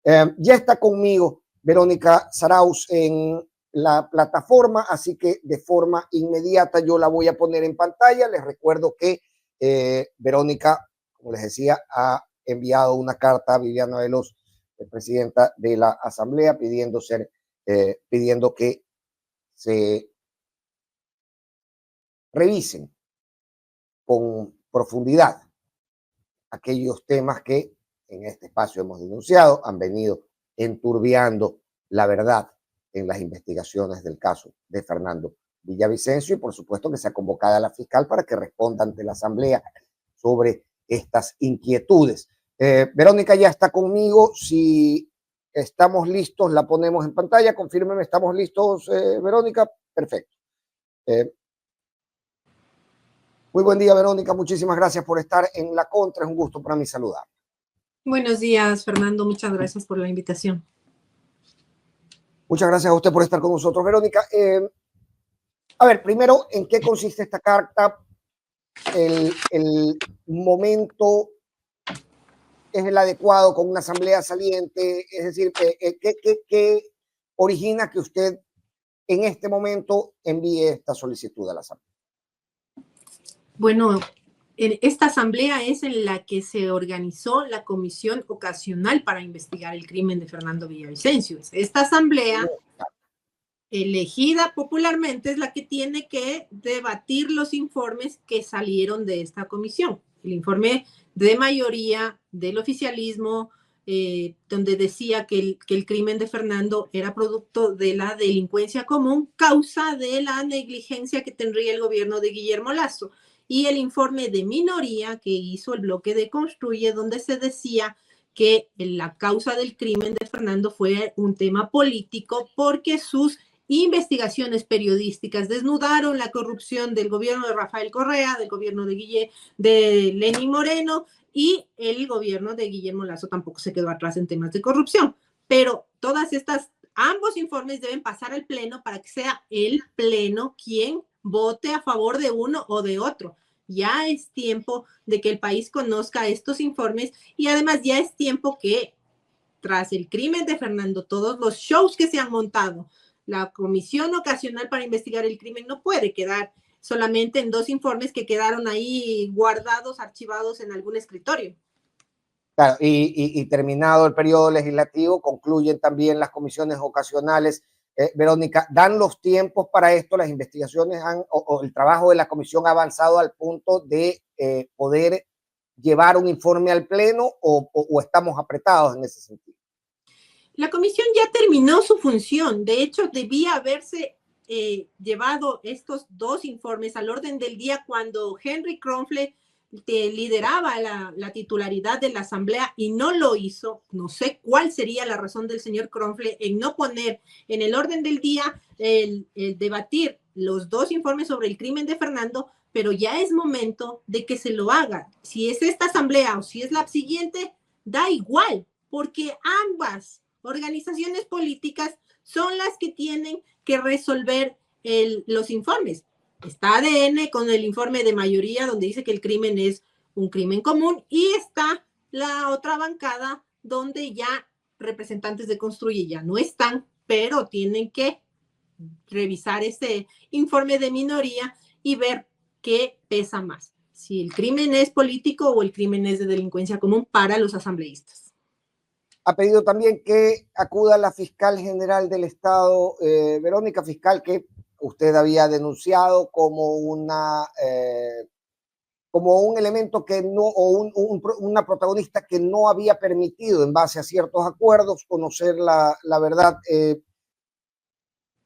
Ya está conmigo Verónica Zarauz en la plataforma, así que de forma inmediata yo la voy a poner en pantalla. Les recuerdo que Verónica, como les decía, ha enviado una carta a Viviana Veloz, presidenta de la Asamblea, pidiendo que se revisen con profundidad aquellos temas que en este espacio hemos denunciado, han venido enturbiando la verdad en las investigaciones del caso de Fernando Villavicencio, y por supuesto que sea convocada a la fiscal para que responda ante la Asamblea sobre estas inquietudes. Verónica ya está conmigo. Si estamos listos, la ponemos en pantalla. Confírmeme, ¿estamos listos, Verónica? Perfecto. Muy buen día, Verónica. Muchísimas gracias por estar en La Contra. Es un gusto para mí saludar. Buenos días, Fernando. Muchas gracias por la invitación. Muchas gracias a usted por estar con nosotros, Verónica. A ver, primero, ¿en qué consiste esta carta? El momento es el adecuado con una asamblea saliente, es decir, ¿qué origina que usted en este momento envíe esta solicitud a la asamblea? Bueno, esta asamblea es en la que se organizó la comisión ocasional para investigar el crimen de Fernando Villavicencio. Esta asamblea, elegida popularmente, es la que tiene que debatir los informes que salieron de esta comisión. El informe de mayoría del oficialismo, donde decía que el crimen de Fernando era producto de la delincuencia común, causa de la negligencia que tendría el gobierno de Guillermo Lasso. Y el informe de minoría que hizo el bloque de Construye, donde se decía que la causa del crimen de Fernando fue un tema político porque sus investigaciones periodísticas desnudaron la corrupción del gobierno de Rafael Correa, del gobierno de Lenín Moreno, y el gobierno de Guillermo Lasso tampoco se quedó atrás en temas de corrupción. Pero ambos informes deben pasar al pleno para que sea el pleno quien vote a favor de uno o de otro. Ya es tiempo de que el país conozca estos informes, y además ya es tiempo que, tras el crimen de Fernando, todos los shows que se han montado, la comisión ocasional para investigar el crimen no puede quedar solamente en 2 informes que quedaron ahí guardados, archivados en algún escritorio. Claro, y terminado el periodo legislativo, concluyen también las comisiones ocasionales. Verónica, ¿dan los tiempos para esto? ¿Las investigaciones o el trabajo de la comisión ha avanzado al punto de poder llevar un informe al pleno o estamos apretados en ese sentido? La comisión ya terminó su función. De hecho, debía haberse llevado estos 2 informes al orden del día cuando Henry Kronfle lideraba la titularidad de la asamblea, y no lo hizo. No sé cuál sería la razón del señor Kronfle en no poner en el orden del día el debatir los 2 informes sobre el crimen de Fernando, pero ya es momento de que se lo haga. Si es esta asamblea o si es la siguiente, da igual, porque ambas organizaciones políticas son las que tienen que resolver los informes. Está ADN con el informe de mayoría donde dice que el crimen es un crimen común, y está la otra bancada donde ya representantes de Construye ya no están, pero tienen que revisar ese informe de minoría y ver qué pesa más, si el crimen es político o el crimen es de delincuencia común para los asambleístas. Ha pedido también que acuda la fiscal general del Estado, Verónica, fiscal que usted había denunciado como como un elemento que no, o una protagonista que no había permitido, en base a ciertos acuerdos, conocer la verdad.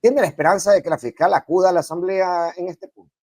¿Tiene la esperanza de que la fiscal acuda a la asamblea en este punto?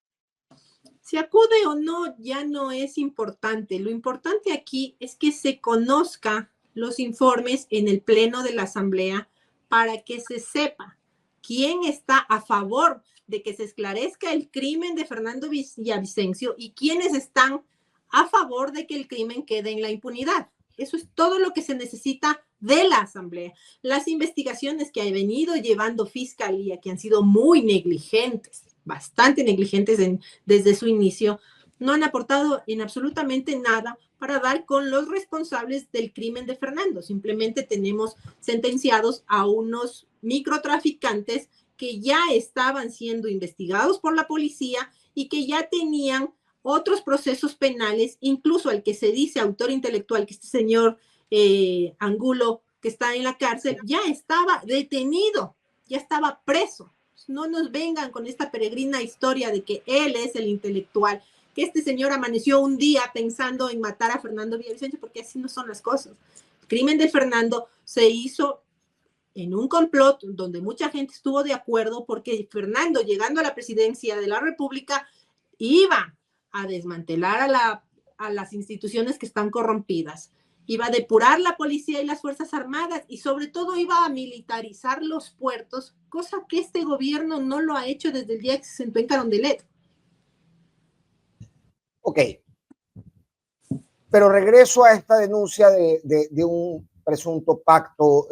Si acude o no ya no es importante. Lo importante aquí es que se conozca los informes en el pleno de la asamblea para que se sepa quién está a favor de que se esclarezca el crimen de Fernando Villavicencio y quiénes están a favor de que el crimen quede en la impunidad. Eso es todo lo que se necesita de la asamblea. Las investigaciones que ha venido llevando Fiscalía, que han sido muy negligentes, bastante negligentes desde su inicio, no han aportado en absolutamente nada para dar con los responsables del crimen de Fernando. Simplemente tenemos sentenciados a unos microtraficantes que ya estaban siendo investigados por la policía y que ya tenían otros procesos penales, incluso al que se dice autor intelectual, que este señor Angulo, que está en la cárcel, ya estaba detenido, ya estaba preso. No nos vengan con esta peregrina historia de que él es el intelectual, que este señor amaneció un día pensando en matar a Fernando Villavicencio, porque así no son las cosas. El crimen de Fernando se hizo en un complot donde mucha gente estuvo de acuerdo porque Fernando, llegando a la presidencia de la República, iba a desmantelar a las instituciones que están corrompidas, iba a depurar la policía y las Fuerzas Armadas y sobre todo iba a militarizar los puertos, cosa que este gobierno no lo ha hecho desde el día que se sentó en Carondelet. Ok, pero regreso a esta denuncia de un presunto pacto,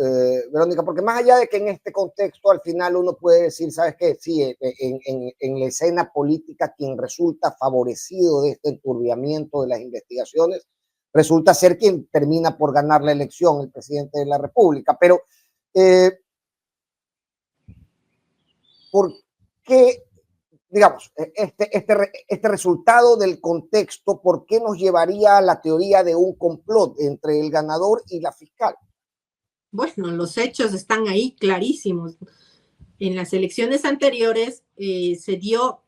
Verónica, porque más allá de que en este contexto al final uno puede decir, ¿sabes qué? Sí, en la escena política quien resulta favorecido de este enturbiamiento de las investigaciones resulta ser quien termina por ganar la elección, el presidente de la República. Pero, ¿por qué, digamos, este resultado del contexto, por qué nos llevaría a la teoría de un complot entre el ganador y la fiscal? Bueno, los hechos están ahí clarísimos. En las elecciones anteriores se dio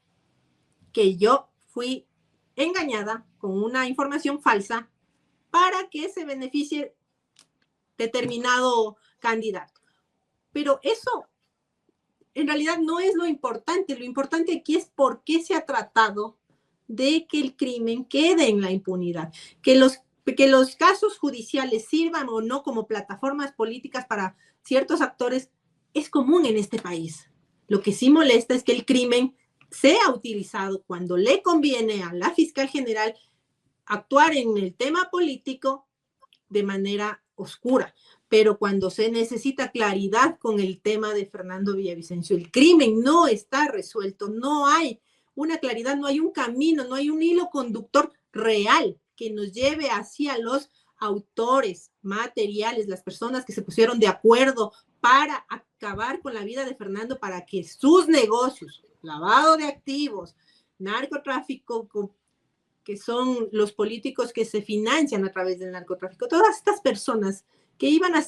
que yo fui engañada con una información falsa para que se beneficie determinado candidato. Pero eso en realidad no es lo importante. Lo importante aquí es por qué se ha tratado de que el crimen quede en la impunidad, que los casos judiciales sirvan o no como plataformas políticas para ciertos actores es común en este país. Lo que sí molesta es que el crimen sea utilizado cuando le conviene a la fiscal general actuar en el tema político de manera oscura. Pero cuando se necesita claridad con el tema de Fernando Villavicencio, el crimen no está resuelto, no hay una claridad, no hay un camino, no hay un hilo conductor real que nos lleve hacia los autores materiales, las personas que se pusieron de acuerdo para acabar con la vida de Fernando, para que sus negocios, lavado de activos, narcotráfico, que son los políticos que se financian a través del narcotráfico, todas estas personas que iban a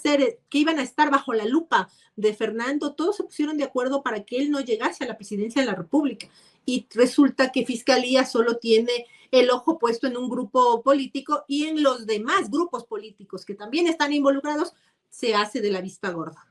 estar bajo la lupa de Fernando, todos se pusieron de acuerdo para que él no llegase a la presidencia de la República. Y resulta que Fiscalía solo tiene el ojo puesto en un grupo político y en los demás grupos políticos que también están involucrados se hace de la vista gorda.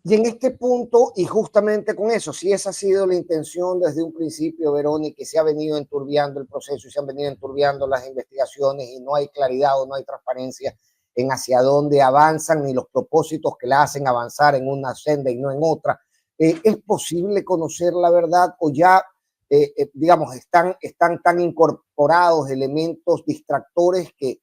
Y en este punto, y justamente con eso, si esa ha sido la intención desde un principio, Verónica, que se ha venido enturbiando el proceso y se han venido enturbiando las investigaciones y no hay claridad o no hay transparencia en hacia dónde avanzan ni los propósitos que la hacen avanzar en una senda y no en otra, ¿es posible conocer la verdad o ya, digamos, están tan incorporados elementos distractores que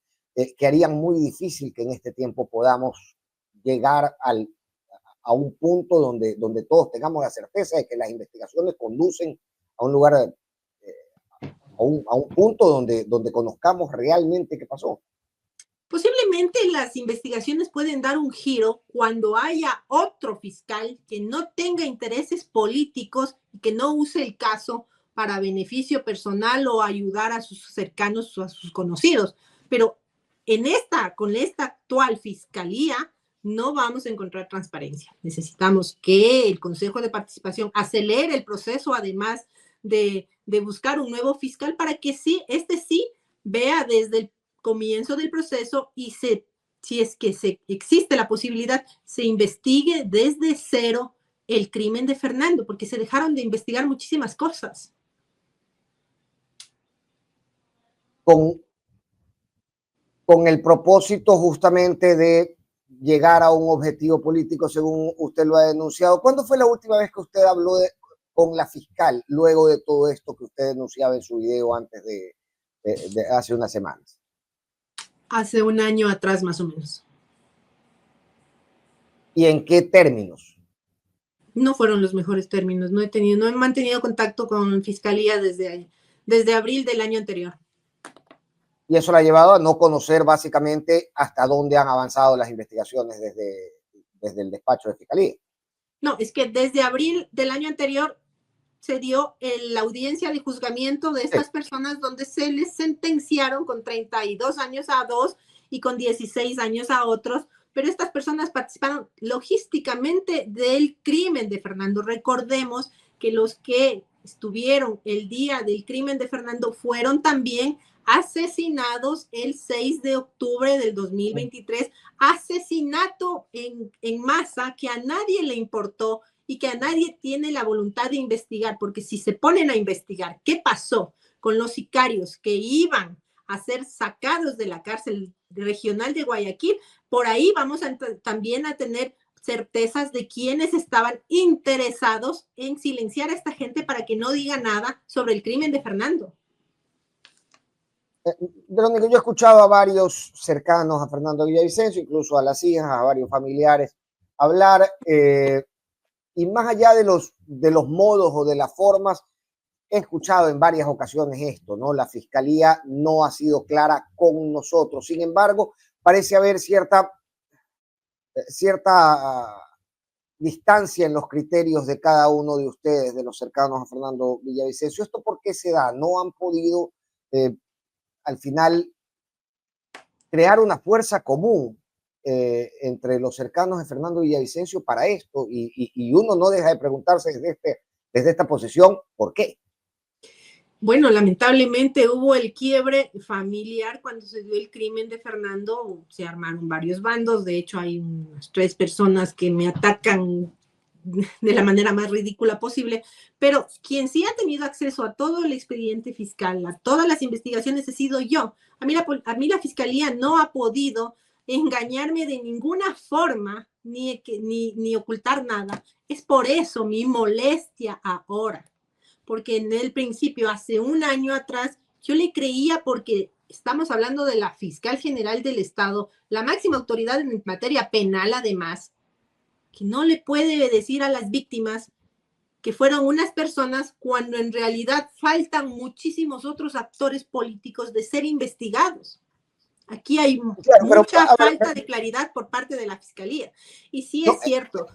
harían muy difícil que en este tiempo podamos llegar a un punto donde todos tengamos la certeza de que las investigaciones conducen a un lugar, a un punto donde conozcamos realmente qué pasó? Posiblemente las investigaciones pueden dar un giro cuando haya otro fiscal que no tenga intereses políticos y que no use el caso para beneficio personal o ayudar a sus cercanos o a sus conocidos. Pero con esta actual fiscalía no vamos a encontrar transparencia. Necesitamos que el Consejo de Participación acelere el proceso, además de buscar un nuevo fiscal para que sí vea desde el comienzo del proceso y si es que existe la posibilidad, se investigue desde cero el crimen de Fernando, porque se dejaron de investigar muchísimas cosas. Con el propósito justamente de llegar a un objetivo político, según usted lo ha denunciado. ¿Cuándo fue la última vez que usted habló con la fiscal, luego de todo esto que usted denunciaba en su video antes de hace unas semanas? Hace un año atrás, más o menos. ¿Y en qué términos? No fueron los mejores términos. No he mantenido contacto con Fiscalía desde abril del año anterior. Y eso la ha llevado a no conocer básicamente hasta dónde han avanzado las investigaciones desde el despacho de Fiscalía. No, es que desde abril del año anterior se dio la audiencia de juzgamiento de estas personas donde se les sentenciaron con 32 años a dos y con 16 años a otros, pero estas personas participaron logísticamente del crimen de Fernando. Recordemos que los que estuvieron el día del crimen de Fernando fueron también asesinados el 6 de octubre del 2023, asesinato en masa que a nadie le importó y que a nadie tiene la voluntad de investigar, porque si se ponen a investigar qué pasó con los sicarios que iban a ser sacados de la cárcel regional de Guayaquil, por ahí vamos también a tener certezas de quiénes estaban interesados en silenciar a esta gente para que no diga nada sobre el crimen de Fernando. Verónica, yo he escuchado a varios cercanos a Fernando Villavicencio, incluso a las hijas, a varios familiares, hablar, y más allá de los modos o de las formas, he escuchado en varias ocasiones esto, ¿no? La fiscalía no ha sido clara con nosotros. Sin embargo, parece haber cierta distancia en los criterios de cada uno de ustedes, de los cercanos a Fernando Villavicencio. ¿Esto por qué se da? ¿No han podido al final crear una fuerza común entre los cercanos de Fernando Villavicencio para esto? Y uno no deja de preguntarse desde esta posición, ¿por qué? Bueno, lamentablemente hubo el quiebre familiar cuando se dio el crimen de Fernando. Se armaron varios bandos. De hecho, hay unas 3 personas que me atacan de la manera más ridícula posible, pero quien sí ha tenido acceso a todo el expediente fiscal, a todas las investigaciones, he sido yo. A mí la fiscalía no ha podido engañarme de ninguna forma, ni ocultar nada. Es por eso mi molestia ahora, porque en el principio, hace un año atrás, yo le creía porque estamos hablando de la fiscal general del Estado, la máxima autoridad en materia penal además, que no le puede decir a las víctimas que fueron unas personas cuando en realidad faltan muchísimos otros actores políticos de ser investigados. Aquí hay mucha falta de claridad por parte de la fiscalía. Y sí es cierto.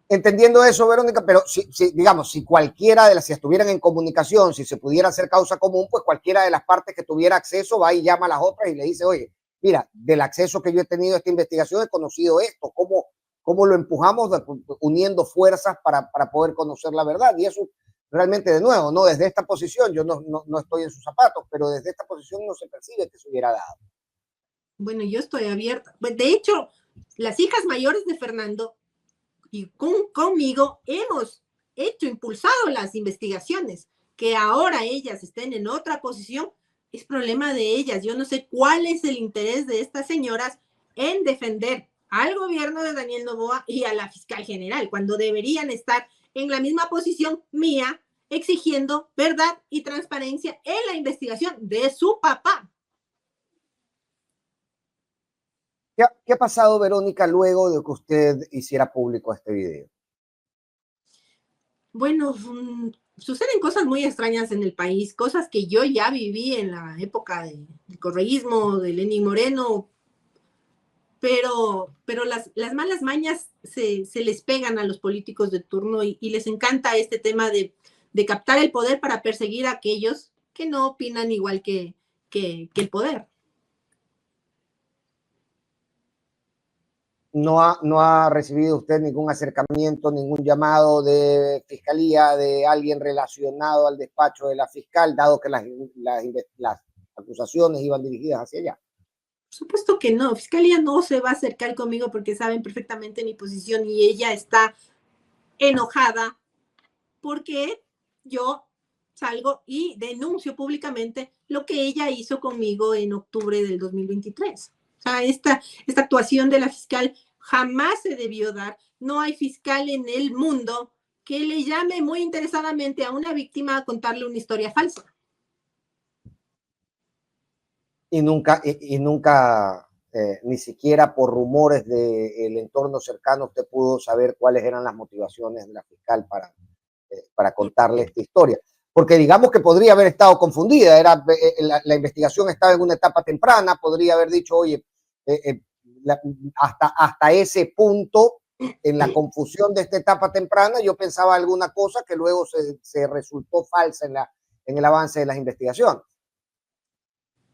Entendiendo eso, Verónica, pero digamos, si cualquiera de las, si estuvieran en comunicación, si se pudiera hacer causa común, pues cualquiera de las partes que tuviera acceso va y llama a las otras y le dice, oye, mira, del acceso que yo he tenido a esta investigación he conocido esto, cómo lo empujamos uniendo fuerzas para poder conocer la verdad. Y eso realmente, de nuevo, no desde esta posición, yo no estoy en sus zapatos, pero desde esta posición no se percibe que se hubiera dado. Bueno, yo estoy abierta. De hecho, las hijas mayores de Fernando y conmigo hemos impulsado las investigaciones. Que ahora ellas estén en otra posición es problema de ellas. Yo no sé cuál es el interés de estas señoras en defender al gobierno de Daniel Noboa y a la fiscal general, cuando deberían estar en la misma posición mía, exigiendo verdad y transparencia en la investigación de su papá. ¿Qué ha pasado, Verónica, luego de que usted hiciera público este video? Bueno, suceden cosas muy extrañas en el país, cosas que yo ya viví en la época del correísmo, de Lenín Moreno, pero las malas mañas se les pegan a los políticos de turno y les encanta este tema de captar el poder para perseguir a aquellos que no opinan igual que el poder. No ha recibido usted ningún acercamiento, ningún llamado de fiscalía, de alguien relacionado al despacho de la fiscal, dado que las acusaciones iban dirigidas hacia allá. Por supuesto que no, fiscalía no se va a acercar conmigo porque saben perfectamente mi posición y ella está enojada porque yo salgo y denuncio públicamente lo que ella hizo conmigo en octubre del 2023. O sea, esta actuación de la fiscal jamás se debió dar. No hay fiscal en el mundo que le llame muy interesadamente a una víctima a contarle una historia falsa. Y nunca, ni siquiera por rumores del entorno cercano, usted pudo saber cuáles eran las motivaciones de la fiscal para contarle esta historia. porque digamos que podría haber estado confundida, la investigación estaba en una etapa temprana, podría haber dicho, oye, hasta ese punto, en la confusión de esta etapa temprana, yo pensaba alguna cosa que luego se resultó falsa en el avance de las investigaciones.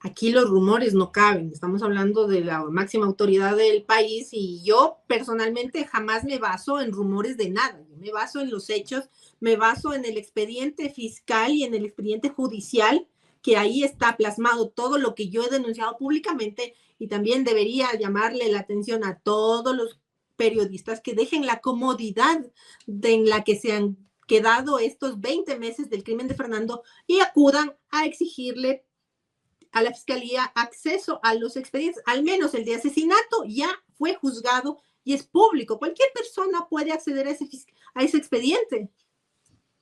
Aquí los rumores no caben, estamos hablando de la máxima autoridad del país y yo personalmente jamás me baso en rumores de nada, yo me baso en los hechos, me baso en el expediente fiscal y en el expediente judicial, que ahí está plasmado todo lo que yo he denunciado públicamente, y también debería llamarle la atención a todos los periodistas que dejen la comodidad en la que se han quedado estos 20 meses del crimen de Fernando y acudan a exigirle a la fiscalía acceso a los expedientes. Al menos el de asesinato ya fue juzgado y es público. Cualquier persona puede acceder a ese expediente.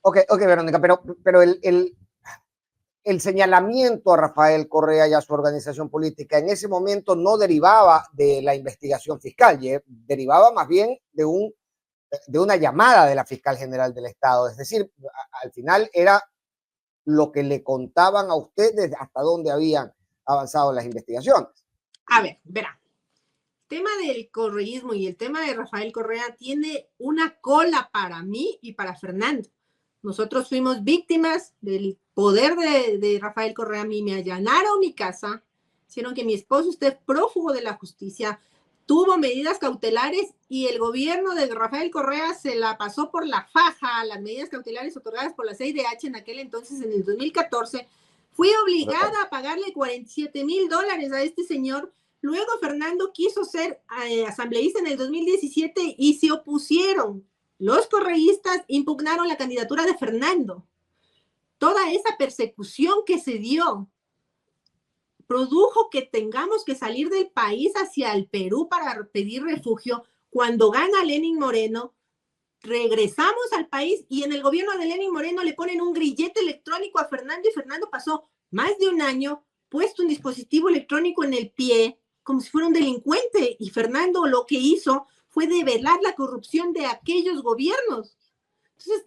Ok, Verónica, pero el señalamiento a Rafael Correa y a su organización política en ese momento no derivaba de la investigación fiscal, derivaba más bien de una llamada de la fiscal general del Estado. Es decir, al final era lo que le contaban a ustedes hasta dónde habían avanzado las investigaciones. A ver, verá, el tema del correísmo y el tema de Rafael Correa tiene una cola para mí y para Fernando. Nosotros fuimos víctimas del poder de Rafael Correa. A mí me allanaron mi casa, hicieron que mi esposo esté prófugo de la justicia, tuvo medidas cautelares y el gobierno de Rafael Correa se la pasó por la faja, las medidas cautelares otorgadas por la CIDH en aquel entonces, en el 2014. Fui obligada a pagarle $47,000 a este señor. Luego Fernando quiso ser asambleísta en el 2017 y se opusieron. Los correístas impugnaron la candidatura de Fernando. Toda esa persecución que se dio produjo que tengamos que salir del país hacia el Perú para pedir refugio. Cuando gana Lenín Moreno, regresamos al país y en el gobierno de Lenín Moreno le ponen un grillete electrónico a Fernando y Fernando pasó más de un año puesto un dispositivo electrónico en el pie como si fuera un delincuente, y Fernando lo que hizo fue develar la corrupción de aquellos gobiernos. Entonces,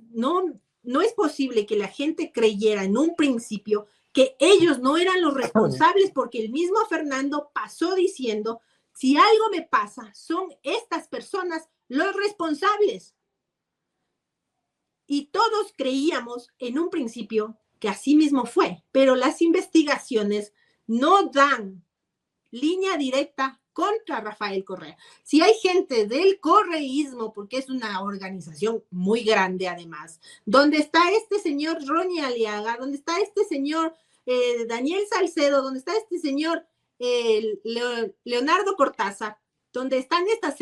no es posible que la gente creyera en un principio que ellos no eran los responsables, porque el mismo Fernando pasó diciendo, si algo me pasa, son estas personas los responsables. Y todos creíamos en un principio que así mismo fue, pero las investigaciones no dan línea directa contra Rafael Correa. Si hay gente del correísmo, porque es una organización muy grande además, donde está este señor Ronnie Aliaga, donde está este señor Daniel Salcedo, donde está este señor Leonardo Cortázar, donde están estos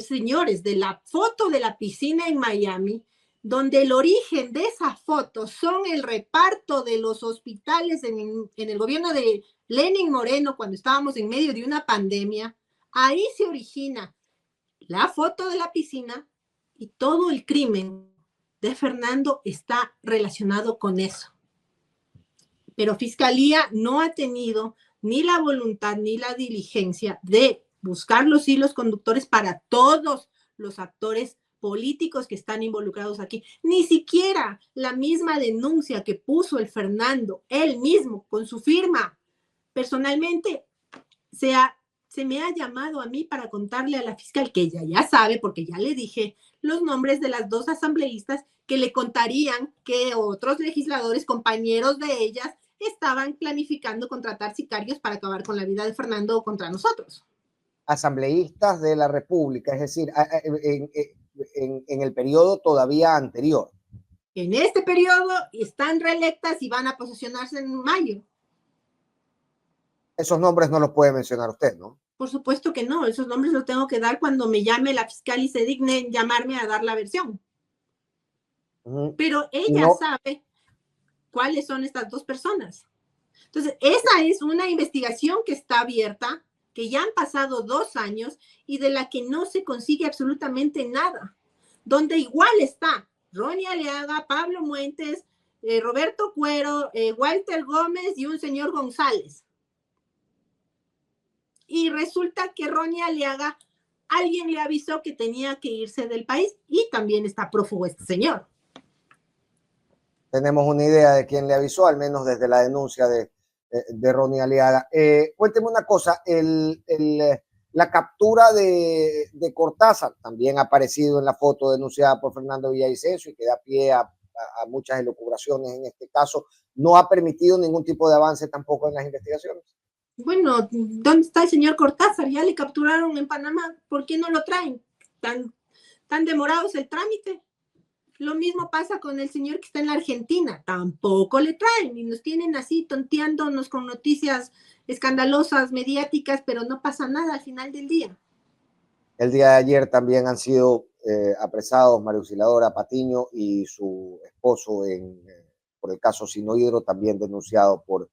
señores de la foto de la piscina en Miami, donde el origen de esa foto son el reparto de los hospitales en el gobierno de Lenín Moreno, cuando estábamos en medio de una pandemia. Ahí se origina la foto de la piscina y todo el crimen de Fernando está relacionado con eso. Pero Fiscalía no ha tenido ni la voluntad ni la diligencia de buscar los hilos conductores para todos los actores políticos que están involucrados aquí. Ni siquiera la misma denuncia que puso el Fernando, él mismo, con su firma, personalmente, se me ha llamado a mí para contarle a la fiscal, que ella ya sabe, porque ya le dije los nombres de las dos asambleístas que le contarían que otros legisladores, compañeros de ellas, estaban planificando contratar sicarios para acabar con la vida de Fernando contra nosotros. Asambleístas de la República, es decir, en el periodo todavía anterior. En este periodo están reelectas y van a posesionarse en mayo. Esos nombres no los puede mencionar usted, ¿no? Por supuesto que no, esos nombres los tengo que dar cuando me llame la fiscal y se digne en llamarme a dar la versión. Pero ella sabe cuáles son estas dos personas. Entonces, esa es una investigación que está abierta, que ya han pasado 2 años y de la que no se consigue absolutamente nada. Donde igual está Ronnie Aliaga, Pablo Muentes, Roberto Cuero, Walter Gómez y un señor González. Y resulta que Ronnie Aliaga, alguien le avisó que tenía que irse del país y también está prófugo este señor. tenemos una idea de quién le avisó, al menos desde la denuncia de Ronnie Aliaga. Cuénteme una cosa, la captura de Cortázar también ha aparecido en la foto denunciada por Fernando Villavicencio y que da pie a muchas elucubraciones en este caso, no ha permitido ningún tipo de avance tampoco en las investigaciones. Bueno, ¿dónde está el señor Cortázar? Ya le capturaron en Panamá, ¿por qué no lo traen? ¿Tan demorados el trámite? Lo mismo pasa con el señor que está en la Argentina, tampoco le traen y nos tienen así tonteándonos con noticias escandalosas, mediáticas, pero no pasa nada al final del día. El día de ayer también han sido apresados María Auxiliadora Patiño y su esposo por el caso Sinohidro, también denunciado por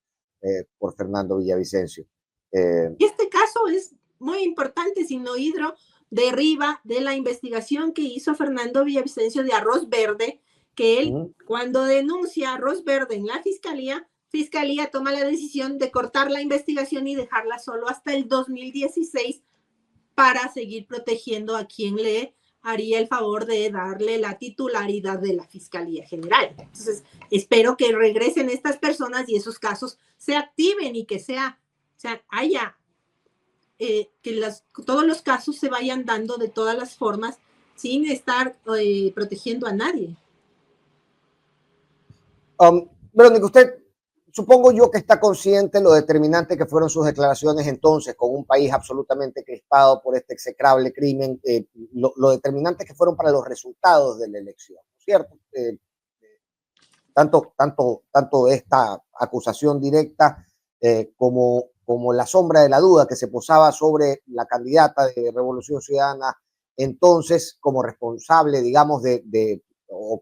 Fernando Villavicencio. Y este caso es muy importante, Sinohidro deriva de la investigación que hizo Fernando Villavicencio de Arroz Verde, que él cuando denuncia Arroz Verde en la fiscalía toma la decisión de cortar la investigación y dejarla solo hasta el 2016 para seguir protegiendo a quien le haría el favor de darle la titularidad de la Fiscalía General. Entonces, espero que regresen estas personas y esos casos se activen y que haya todos los casos se vayan dando de todas las formas sin estar protegiendo a nadie. Verónica, usted supongo yo que está consciente lo determinante que fueron sus declaraciones entonces, con un país absolutamente crispado por este execrable crimen, lo determinante que fueron para los resultados de la elección, ¿cierto? Tanto esta acusación directa como la sombra de la duda que se posaba sobre la candidata de Revolución Ciudadana, entonces como responsable, digamos, o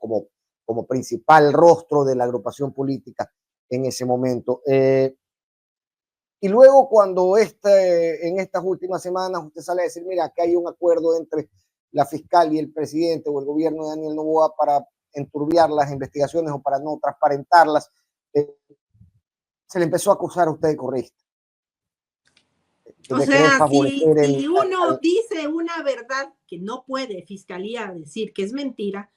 como principal rostro de la agrupación política en ese momento. Y luego cuando en estas últimas semanas usted sale a decir, mira, que hay un acuerdo entre la fiscal y el presidente o el gobierno de Daniel Noboa para enturbiar las investigaciones o para no transparentarlas, se le empezó a acusar a usted de correísta. O sea, si uno dice una verdad que no puede Fiscalía decir que es mentira,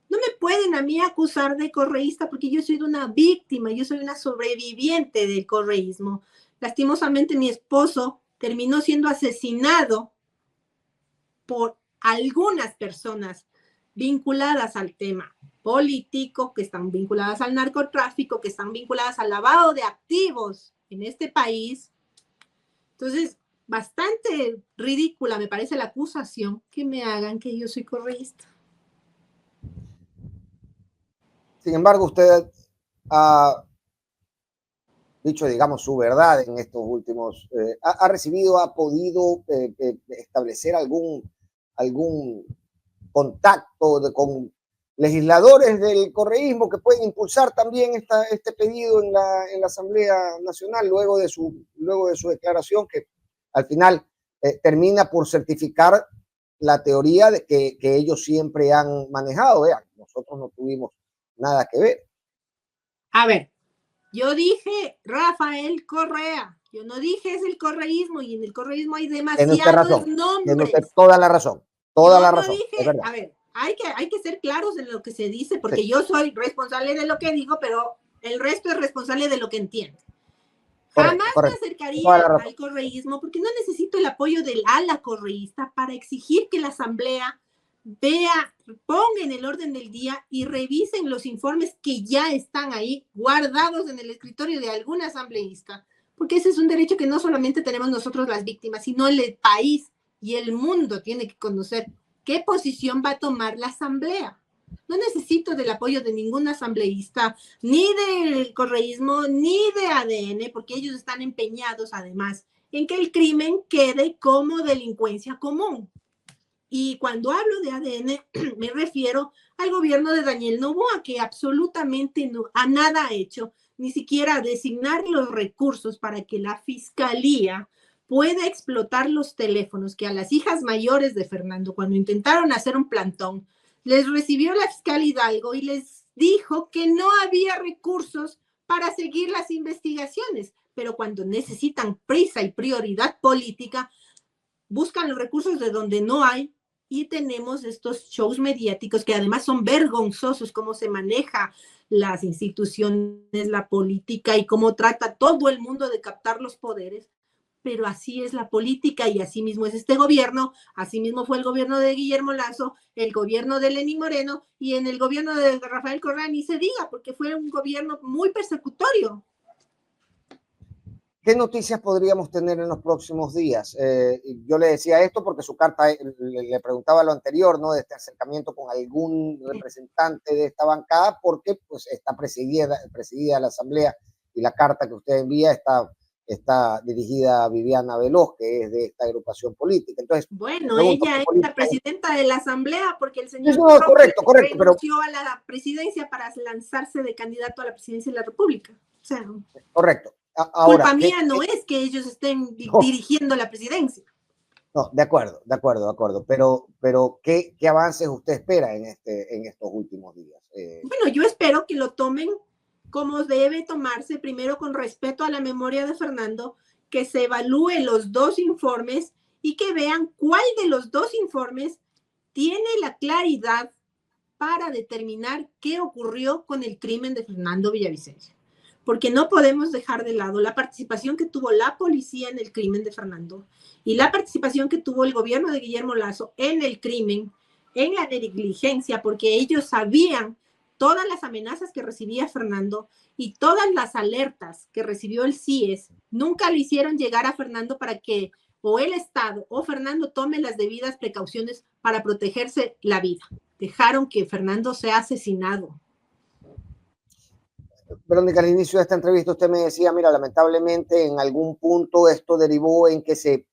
no me pueden a mí acusar de correísta porque yo soy una víctima, yo soy una sobreviviente del correísmo. Lastimosamente mi esposo terminó siendo asesinado por algunas personas vinculadas al tema político, que están vinculadas al narcotráfico, que están vinculadas al lavado de activos en este país. Entonces, bastante ridícula me parece la acusación que me hagan que yo soy correísta. Sin embargo, usted ha dicho, digamos, su verdad en estos últimos, ha podido establecer algún contacto con legisladores del correísmo que pueden impulsar también este pedido en la Asamblea Nacional luego de su declaración que al final termina por certificar la teoría de que ellos siempre han manejado. Vean, nosotros no tuvimos nada que ver. A ver, yo dije Rafael Correa, yo no dije es el correísmo y en el correísmo hay demasiados nombres. Tiene toda la razón, toda la razón. Dije, a ver, hay que ser claros en lo que se dice porque sí. Yo soy responsable de lo que digo, pero el resto es responsable de lo que entiende. Jamás me acercaría al correísmo porque no necesito el apoyo del ala correísta para exigir que la Asamblea ponga en el orden del día y revisen los informes que ya están ahí guardados en el escritorio de algún asambleísta, porque ese es un derecho que no solamente tenemos nosotros las víctimas, sino el país y el mundo tiene que conocer qué posición va a tomar la Asamblea. No necesito del apoyo de ningún asambleísta, ni del correísmo, ni de ADN, porque ellos están empeñados además en que el crimen quede como delincuencia común. Y cuando hablo de ADN, me refiero al gobierno de Daniel Noboa, que absolutamente a nada ha hecho, ni siquiera designar los recursos para que la Fiscalía pueda explotar los teléfonos que a las hijas mayores de Fernando, cuando intentaron hacer un plantón, les recibió la fiscal Hidalgo y les dijo que no había recursos para seguir las investigaciones, pero cuando necesitan prisa y prioridad política, buscan los recursos de donde no hay y tenemos estos shows mediáticos que además son vergonzosos, cómo se maneja las instituciones, la política y cómo trata todo el mundo de captar los poderes. Pero así es la política y así mismo es este gobierno, así mismo fue el gobierno de Guillermo Lazo, el gobierno de Lenín Moreno y en el gobierno de Rafael Correa ni se diga, porque fue un gobierno muy persecutorio. ¿Qué noticias podríamos tener en los próximos días? Yo le decía esto porque su carta, le preguntaba lo anterior, ¿no? De este acercamiento con algún representante de esta bancada, porque pues está presidida la asamblea y la carta que usted envía está dirigida a Viviana Veloz, que es de esta agrupación política. Entonces, bueno, pregunto, ella es la presidenta de la asamblea porque el señor no, correcto, renunció a la presidencia para lanzarse de candidato a la presidencia de la República. O sea, correcto. Ahora, culpa mía no es que ellos estén dirigiendo la presidencia. No, de acuerdo. Pero ¿qué avances usted espera en estos últimos días? Bueno, yo espero que lo tomen como debe tomarse, primero con respeto a la memoria de Fernando, que se evalúen los dos informes y que vean cuál de los dos informes tiene la claridad para determinar qué ocurrió con el crimen de Fernando Villavicencio. Porque no podemos dejar de lado la participación que tuvo la policía en el crimen de Fernando y la participación que tuvo el gobierno de Guillermo Lazo en el crimen, en la negligencia, porque ellos sabían todas las amenazas que recibía Fernando y todas las alertas que recibió el CIES, nunca le hicieron llegar a Fernando para que o el Estado o Fernando tome las debidas precauciones para protegerse la vida. Dejaron que Fernando sea asesinado. Verónica, al inicio de esta entrevista usted me decía, mira, lamentablemente en algún punto esto derivó en que se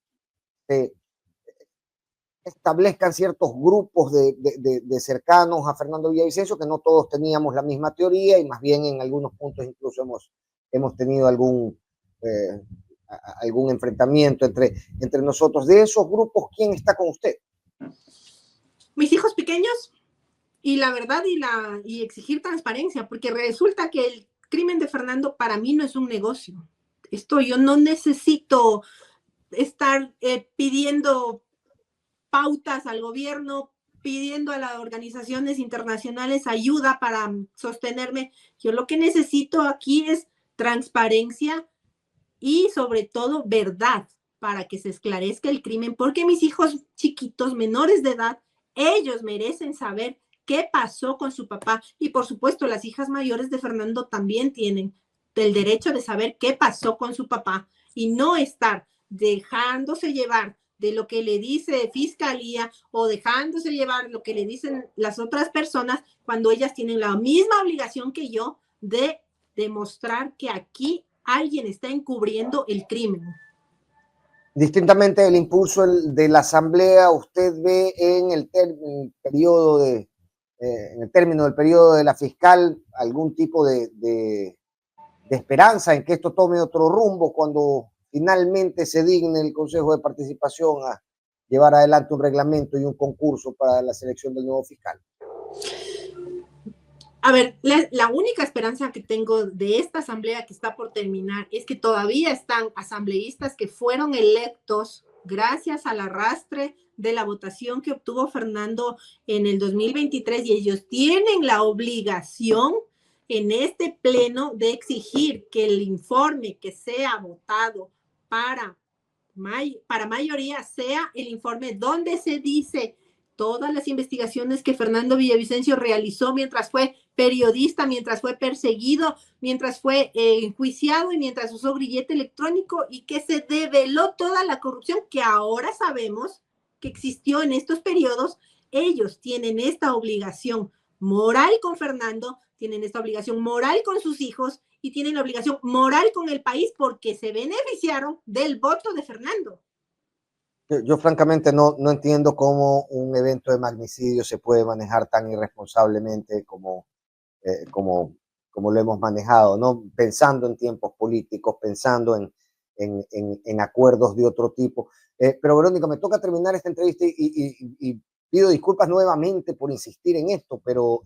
establezcan ciertos grupos de cercanos a Fernando Villavicencio, que no todos teníamos la misma teoría y más bien en algunos puntos incluso hemos tenido algún enfrentamiento entre nosotros. De esos grupos, ¿quién está con usted? Mis hijos pequeños y la verdad y exigir transparencia, porque resulta que el crimen de Fernando para mí no es un negocio. Yo no necesito estar pidiendo pautas al gobierno, pidiendo a las organizaciones internacionales ayuda para sostenerme. Yo lo que necesito aquí es transparencia y sobre todo verdad para que se esclarezca el crimen, porque mis hijos chiquitos, menores de edad, ellos merecen saber qué pasó con su papá y por supuesto las hijas mayores de Fernando también tienen el derecho de saber qué pasó con su papá y no estar dejándose llevar de lo que le dice fiscalía o dejándose llevar lo que le dicen las otras personas cuando ellas tienen la misma obligación que yo de demostrar que aquí alguien está encubriendo el crimen. Distintamente del impulso de la asamblea, ¿usted ve en el término del periodo de la fiscal algún tipo de esperanza en que esto tome otro rumbo cuando finalmente se digne el Consejo de Participación a llevar adelante un reglamento y un concurso para la selección del nuevo fiscal? A ver, la única esperanza que tengo de esta asamblea que está por terminar es que todavía están asambleístas que fueron electos gracias al arrastre de la votación que obtuvo Fernando en el 2023 y ellos tienen la obligación en este pleno de exigir que el informe que sea votado para mayoría sea el informe donde se dice todas las investigaciones que Fernando Villavicencio realizó mientras fue periodista, mientras fue perseguido, mientras fue enjuiciado y mientras usó grillete electrónico y que se develó toda la corrupción que ahora sabemos que existió en estos periodos. Ellos tienen esta obligación moral con Fernando, tienen esta obligación moral con sus hijos y tienen la obligación moral con el país porque se beneficiaron del voto de Fernando. Yo francamente no entiendo cómo un evento de magnicidio se puede manejar tan irresponsablemente como lo hemos manejado, ¿no? Pensando en tiempos políticos, pensando en acuerdos de otro tipo. Pero Verónica, me toca terminar esta entrevista y pido disculpas nuevamente por insistir en esto, pero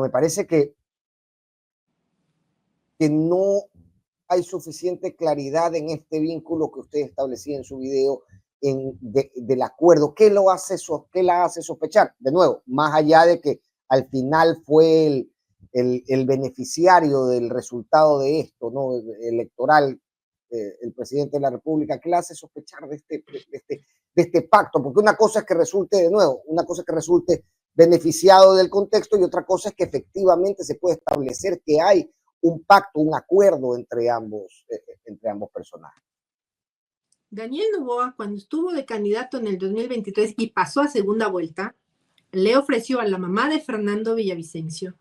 me parece que no hay suficiente claridad en este vínculo que usted establecía en su video del acuerdo, ¿qué la hace sospechar? De nuevo, más allá de que al final fue el beneficiario del resultado de esto, ¿no? Electoral, el presidente de la República, ¿qué le hace sospechar de este pacto? Porque una cosa es que resulte, de nuevo, una cosa es que resulte beneficiado del contexto y otra cosa es que efectivamente se puede establecer que hay un pacto, un acuerdo entre ambos personajes. Daniel Noboa, cuando estuvo de candidato en el 2023 y pasó a segunda vuelta, le ofreció a la mamá de Fernando Villavicencio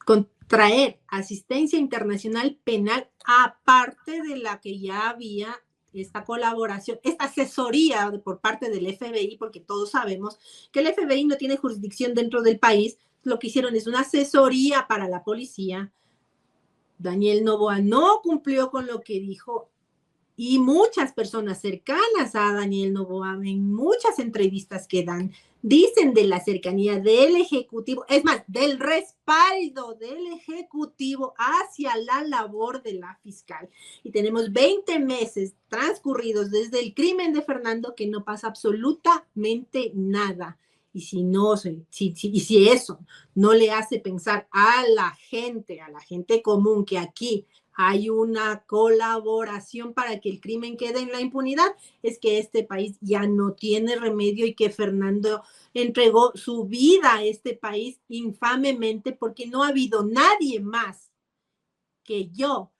contraer asistencia internacional penal, aparte de la que ya había esta colaboración, esta asesoría por parte del FBI, porque todos sabemos que el FBI no tiene jurisdicción dentro del país. Lo que hicieron es una asesoría para la policía. Daniel Noboa no cumplió con lo que dijo, y muchas personas cercanas a Daniel Noboa, en muchas entrevistas que dan, dicen de la cercanía del Ejecutivo, es más, del respaldo del Ejecutivo hacia la labor de la fiscal. Y tenemos 20 meses transcurridos desde el crimen de Fernando que no pasa absolutamente nada. Y si eso no le hace pensar a la gente común, que aquí hay una colaboración para que el crimen quede en la impunidad, es que este país ya no tiene remedio y que Fernando entregó su vida a este país infamemente, porque no ha habido nadie más que yo,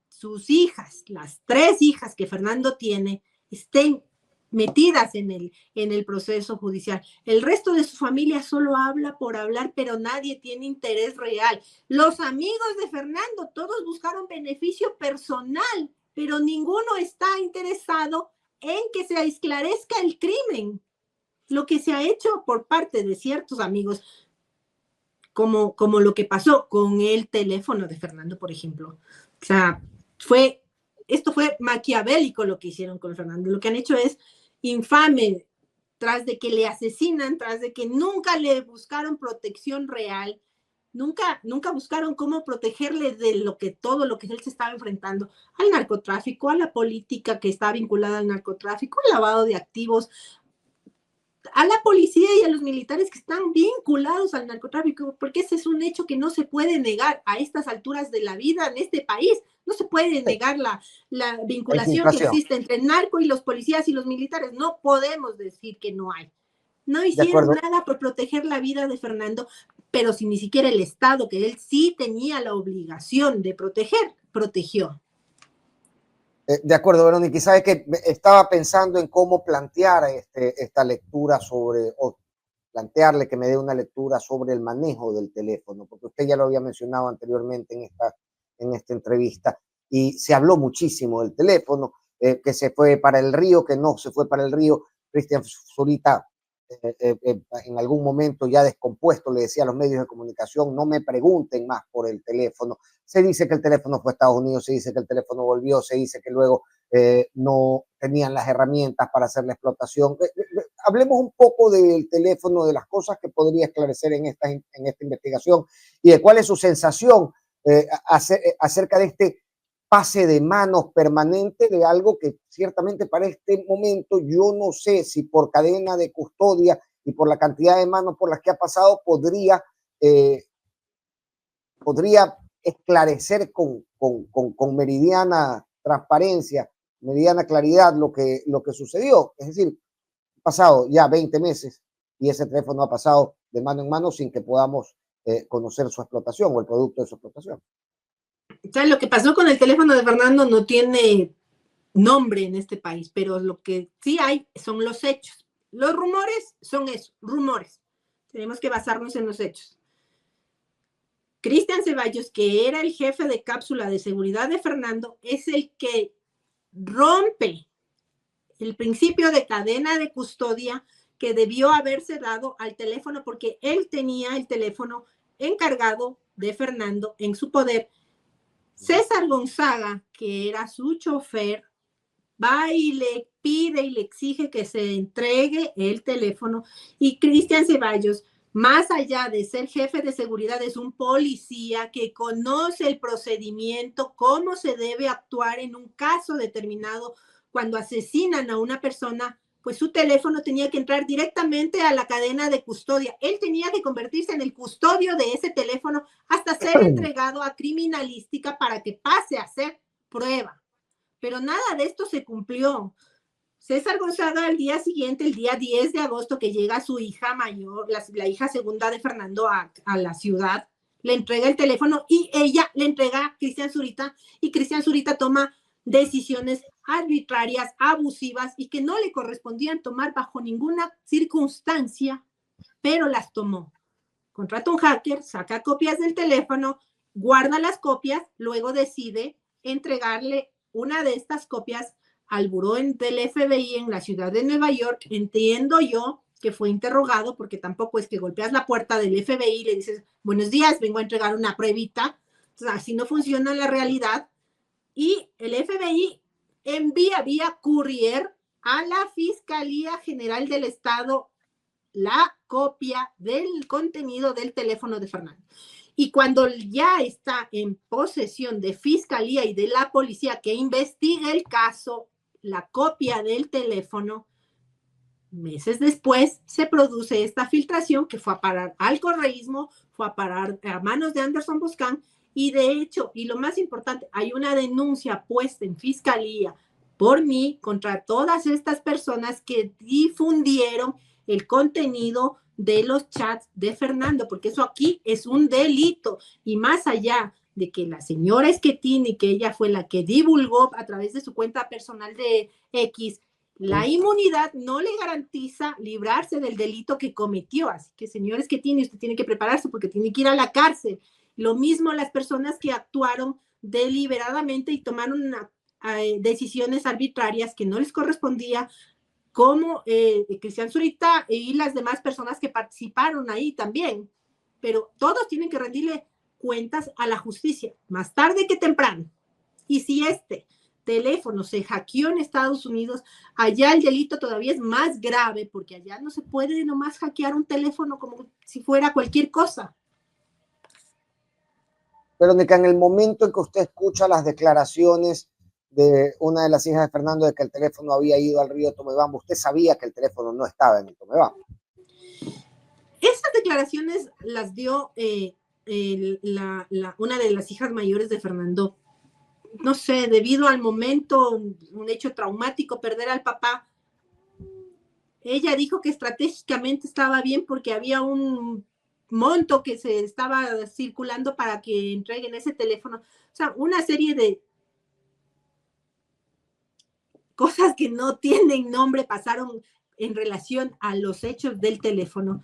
sus hijas, las 3 hijas que Fernando tiene, estén metidas en el proceso judicial. El resto de su familia solo habla por hablar, pero nadie tiene interés real. Los amigos de Fernando, todos buscaron beneficio personal, pero ninguno está interesado en que se esclarezca el crimen. Lo que se ha hecho por parte de ciertos amigos, como lo que pasó con el teléfono de Fernando, por ejemplo. O sea, esto fue maquiavélico lo que hicieron con Fernando. Lo que han hecho es infame, tras de que le asesinan, tras de que nunca le buscaron protección real, nunca buscaron cómo protegerle de todo lo que él se estaba enfrentando, al narcotráfico, a la política que está vinculada al narcotráfico, al lavado de activos, a la policía y a los militares que están vinculados al narcotráfico, porque ese es un hecho que no se puede negar a estas alturas de la vida en este país. No se puede negar la vinculación que existe entre el narco y los policías y los militares. No podemos decir que no hay. No hicieron nada por proteger la vida de Fernando, pero si ni siquiera el Estado, que él sí tenía la obligación de proteger, protegió. De acuerdo, Verónica. Y sabes que estaba pensando en cómo plantear esta lectura o plantearle que me dé una lectura sobre el manejo del teléfono, porque usted ya lo había mencionado anteriormente en esta entrevista, y se habló muchísimo del teléfono, que se fue para el río, que no se fue para el río. Cristian Zurita, en algún momento ya descompuesto, le decía a los medios de comunicación: no me pregunten más por el teléfono. Se dice que el teléfono fue a Estados Unidos, se dice que el teléfono volvió, se dice que luego no tenían las herramientas para hacer la explotación. Hablemos un poco del teléfono, de las cosas que podría esclarecer en esta investigación y de cuál es su sensación acerca de este pase de manos permanente de algo que ciertamente para este momento yo no sé si por cadena de custodia y por la cantidad de manos por las que ha pasado podría esclarecer con meridiana transparencia, meridiana claridad lo que sucedió. Es decir, han pasado ya 20 meses y ese teléfono ha pasado de mano en mano sin que podamos conocer su explotación o el producto de su explotación. O sea, lo que pasó con el teléfono de Fernando no tiene nombre en este país, pero lo que sí hay son los hechos. Los rumores son eso, rumores. Tenemos que basarnos en los hechos. Cristian Ceballos, que era el jefe de cápsula de seguridad de Fernando, es el que rompe el principio de cadena de custodia que debió haberse dado al teléfono, porque él tenía el teléfono encargado de Fernando en su poder. César Gonzaga, que era su chofer, va y le pide y le exige que se entregue el teléfono, y Cristian Ceballos, más allá de ser jefe de seguridad, es un policía que conoce el procedimiento, cómo se debe actuar en un caso determinado cuando asesinan a una persona, pues su teléfono tenía que entrar directamente a la cadena de custodia. Él tenía que convertirse en el custodio de ese teléfono hasta ser entregado a criminalística para que pase a ser prueba. Pero nada de esto se cumplió. César Gonzaga al día siguiente, el día 10 de agosto, que llega su hija mayor, la hija segunda de Fernando a la ciudad, le entrega el teléfono y ella le entrega a Cristian Zurita, y Cristian Zurita toma decisiones arbitrarias, abusivas y que no le correspondían tomar bajo ninguna circunstancia, pero las tomó. Contrata un hacker, saca copias del teléfono, guarda las copias, luego decide entregarle una de estas copias al buró del FBI en la ciudad de Nueva York. Entiendo yo que fue interrogado, porque tampoco es que golpeas la puerta del FBI y le dices, buenos días, vengo a entregar una pruebita. Entonces, así no funciona la realidad. Y el FBI envía vía courier a la Fiscalía General del Estado la copia del contenido del teléfono de Fernando. Y cuando ya está en posesión de Fiscalía y de la policía que investiga el caso, la copia del teléfono, meses después se produce esta filtración que fue a parar al correísmo, fue a parar a manos de Anderson Boscan, y de hecho, y lo más importante, hay una denuncia puesta en Fiscalía por mí contra todas estas personas que difundieron el contenido de los chats de Fernando, porque eso aquí es un delito. Y más allá de que la señora Schettini, que ella fue la que divulgó a través de su cuenta personal de X, la inmunidad no le garantiza librarse del delito que cometió. Así que, señor Schettini, usted tiene que prepararse porque tiene que ir a la cárcel. Lo mismo las personas que actuaron deliberadamente y tomaron decisiones arbitrarias que no les correspondía, como Cristian Zurita y las demás personas que participaron ahí también. Pero todos tienen que rendirle cuentas a la justicia, más tarde que temprano. Y si este teléfono se hackeó en Estados Unidos, allá el delito todavía es más grave, porque allá no se puede nomás hackear un teléfono como si fuera cualquier cosa. Verónica, en el momento en que usted escucha las declaraciones de una de las hijas de Fernando de que el teléfono había ido al río Tomebamba, ¿usted sabía que el teléfono no estaba en el Tomebamba? Esas declaraciones las dio una de las hijas mayores de Fernando. No sé, debido al momento, un hecho traumático, perder al papá. Ella dijo que estratégicamente estaba bien porque había un monto que se estaba circulando para que entreguen ese teléfono. O sea, una serie de cosas que no tienen nombre pasaron en relación a los hechos del teléfono.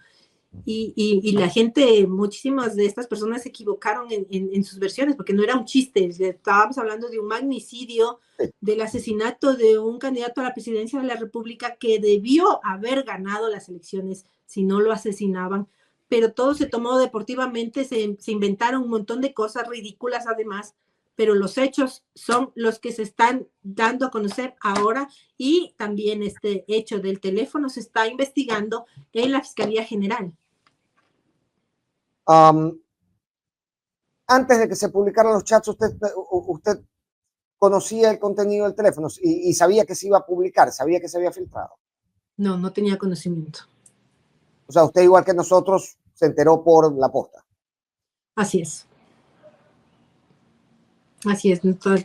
Y la gente, muchísimas de estas personas se equivocaron en sus versiones, porque no era un chiste. Estábamos hablando de un magnicidio, del asesinato de un candidato a la presidencia de la República que debió haber ganado las elecciones si no lo asesinaban, pero todo se tomó deportivamente, se inventaron un montón de cosas ridículas además, pero los hechos son los que se están dando a conocer ahora, y también este hecho del teléfono se está investigando en la Fiscalía General. Antes de que se publicaran los chats, usted conocía el contenido del teléfono y sabía que se iba a publicar, sabía que se había filtrado. No, no tenía conocimiento. O sea, usted, igual que nosotros, se enteró por la posta. Así es. Así es,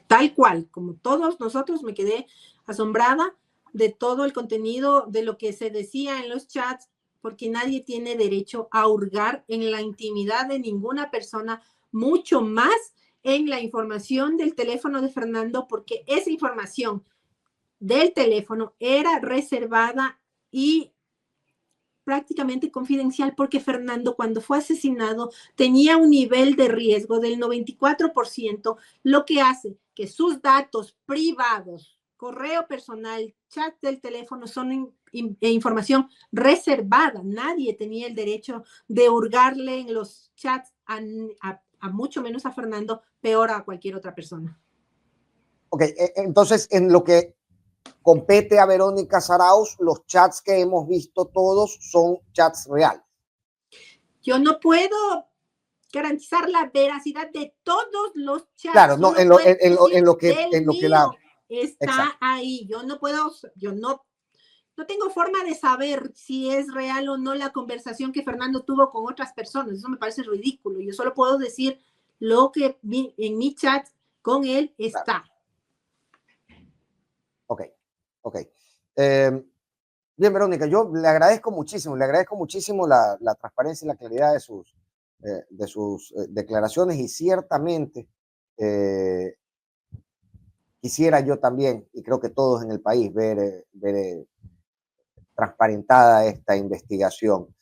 tal cual, como todos nosotros, me quedé asombrada de todo el contenido, de lo que se decía en los chats, porque nadie tiene derecho a hurgar en la intimidad de ninguna persona, mucho más en la información del teléfono de Fernando, porque esa información del teléfono era reservada y prácticamente confidencial, porque Fernando, cuando fue asesinado, tenía un nivel de riesgo del 94%, lo que hace que sus datos privados, correo personal, chat del teléfono, son información reservada. Nadie tenía el derecho de hurgarle en los chats a mucho menos a Fernando, peor a cualquier otra persona. Ok, entonces en lo que compete a Verónica Zarauz, los chats que hemos visto todos son chats reales. Yo no puedo garantizar la veracidad de todos los chats. Claro, no, en lo que la está. Exacto. Ahí. Yo no puedo, no tengo forma de saber si es real o no la conversación que Fernando tuvo con otras personas. Eso me parece ridículo. Yo solo puedo decir lo que en mi chat con él Claro. está. Ok, ok. Bien, Verónica, yo le agradezco muchísimo la transparencia y la claridad de sus declaraciones y ciertamente quisiera yo también, y creo que todos en el país, ver transparentada esta investigación.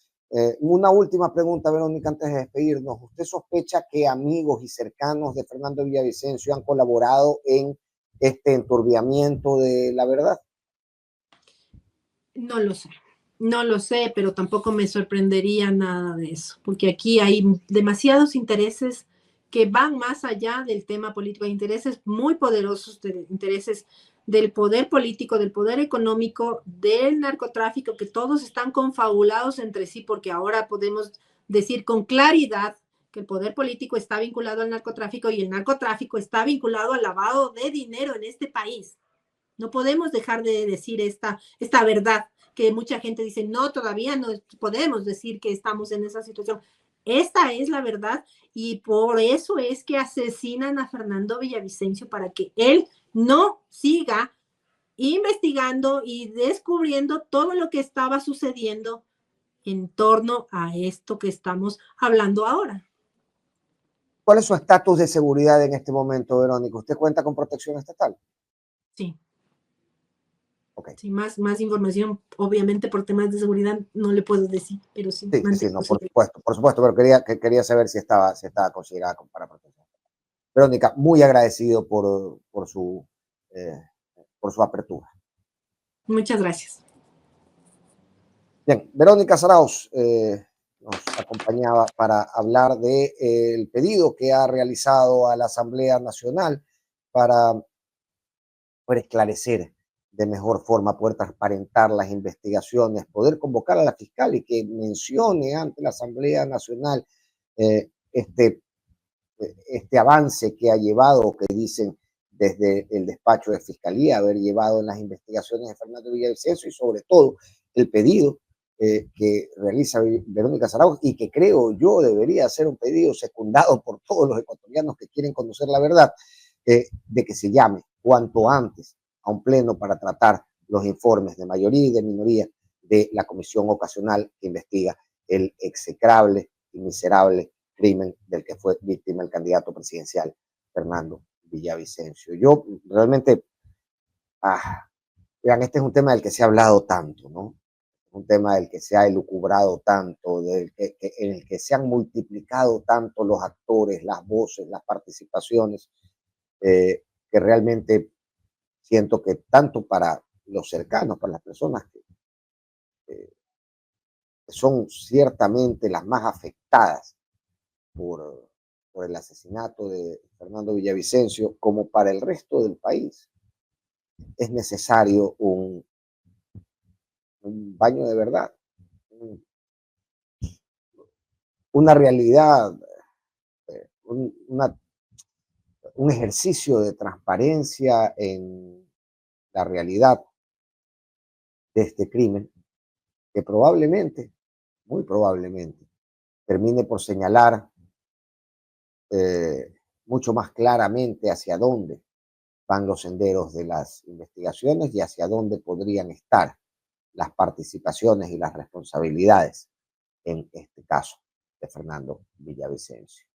Una última pregunta, Verónica, antes de despedirnos. ¿Usted sospecha que amigos y cercanos de Fernando Villavicencio han colaborado en este enturbiamiento de la verdad? No lo sé. No lo sé, pero tampoco me sorprendería nada de eso, porque aquí hay demasiados intereses que van más allá del tema político, hay intereses muy poderosos, intereses del poder político, del poder económico, del narcotráfico, que todos están confabulados entre sí, porque ahora podemos decir con claridad que el poder político está vinculado al narcotráfico y el narcotráfico está vinculado al lavado de dinero en este país. No podemos dejar de decir esta verdad que mucha gente dice, no, todavía no podemos decir que estamos en esa situación. Esta es la verdad y por eso es que asesinan a Fernando Villavicencio para que él no siga investigando y descubriendo todo lo que estaba sucediendo en torno a esto que estamos hablando ahora. ¿Cuál es su estatus de seguridad en este momento, Verónica? ¿Usted cuenta con protección estatal? Sí. Ok. Sí, más información, obviamente por temas de seguridad no le puedo decir, pero sí, Sí, no, mantengo seguridad. por supuesto, pero quería saber si estaba considerada para protección. Verónica, muy agradecido eh, por su apertura. Muchas gracias. Bien, Verónica Saraos nos acompañaba para hablar del pedido que ha realizado a la Asamblea Nacional para poder esclarecer de mejor forma, poder transparentar las investigaciones, poder convocar a la fiscal y que mencione ante la Asamblea Nacional eh, este, este avance que ha llevado, que dicen desde el despacho de fiscalía haber llevado en las investigaciones de Fernando Villavicencio y sobre todo el pedido que realiza Verónica Zaragoza y que creo yo debería ser un pedido secundado por todos los ecuatorianos que quieren conocer la verdad, de que se llame cuanto antes a un pleno para tratar los informes de mayoría y de minoría de la comisión ocasional que investiga el execrable y miserable crimen del que fue víctima el candidato presidencial Fernando Villavicencio. Yo realmente, vean, este es un tema del que se ha hablado tanto, ¿no? Un tema del que se ha elucubrado tanto, en el que se han multiplicado tanto los actores, las voces, las participaciones, que realmente siento que tanto para los cercanos, para las personas que son ciertamente las más afectadas por el asesinato de Fernando Villavicencio, como para el resto del país, es necesario un baño de verdad, una realidad, un ejercicio de transparencia en la realidad de este crimen, que probablemente, muy probablemente, termine por señalar mucho más claramente hacia dónde van los senderos de las investigaciones y hacia dónde podrían estar las participaciones y las responsabilidades en este caso de Fernando Villavicencio.